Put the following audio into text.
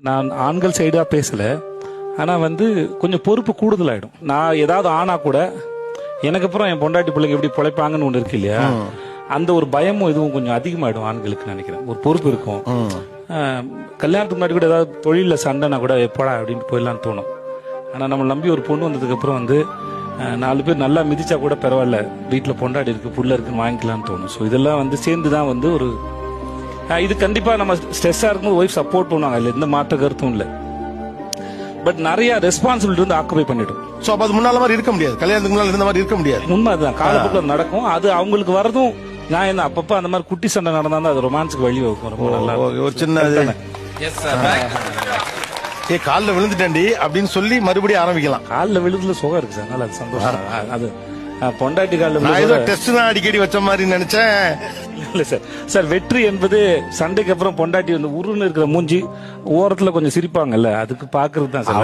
நான் ஆண்கள் சைடாக பேசலை, ஆனால் வந்து கொஞ்சம் பொறுப்பு கூடுதலாயிடும். நான் ஏதாவது ஆனா கூட எனக்கு அப்புறம் என் பொண்டாட்டி பிள்ளைங்க எப்படி பிழைப்பாங்கன்னு ஒன்று இருக்கு இல்லையா, அந்த ஒரு பயமும் இதுவும் கொஞ்சம் அதிகமாயிடும் ஆண்களுக்கு நினைக்கிறேன். ஒரு பொறுப்பு இருக்கும். கல்யாணத்துக்கு முன்னாடி கூட ஏதாவது தொழிலில் சண்டைனா கூட எப்படா அப்படின்ட்டு போயிடலான்னு தோணும். ஆனால் நம்ம நம்பி ஒரு பொண்ணு வந்ததுக்கு அப்புறம் வந்து 4 பேர் நல்லா மிதிச்சா கூட பரவாயில்ல, வீட்டில் பொண்டாடி இருக்கு புள்ள இருக்குன்னு வாங்கிக்கலாம்னு தோணும். ஸோ இதெல்லாம் வந்து சேர்ந்து தான் வந்து ஒரு இது கண்டிப்பாக நம்ம ஸ்ட்ரெஸ்ஸாக இருக்கும்போது ஒய்ஃப் சப்போர்ட் பண்ணுவாங்க, இல்லை எந்த மாற்ற கருத்தும் இல்லை. பட் நிறைய ரெஸ்பான்சிபிலிட்டி வந்து ஆக்குபை பண்ணிடும். சோ அப்ப அது முன்னால மாதிரி இருக்க முடியாது, கல்யாணத்துக்கு முன்னால இருந்த மாதிரி இருக்க முடியாது. உண்மை அதுதான், காலப்போக்கில் நடக்கும். அது அவங்களுக்கு வரதும் நான் என்ன அப்பப்ப அந்த மாதிரி குட்டி சண்டை நடந்தா அது ரொமான்ஸுக்கு வழி வைக்கும். ரொம்ப நல்லா ஒரு சின்ன காலில் விழுந்துட்டேன்டி அப்படின்னு சொல்லி மறுபடியும் ஆரம்பிக்கலாம். காலில் விழுதுல சுகம் இருக்கு சார், நல்லா சந்தோஷம். அது பொண்டாட்டி காலில் ஏதோ டெஸ்ட் தான் அடிக்கடி வச்ச மாதிரி நினைச்சேன். இல்ல சார். சார் வெற்றி என்பது சண்டைக்கு அப்புறம் பொண்டாட்டி வந்து உருன்னு இருக்கிற மூஞ்சி ஓரத்துல கொஞ்சம் சிரிப்பாங்கல்ல, அதுக்கு பாக்குறது தான் சார்.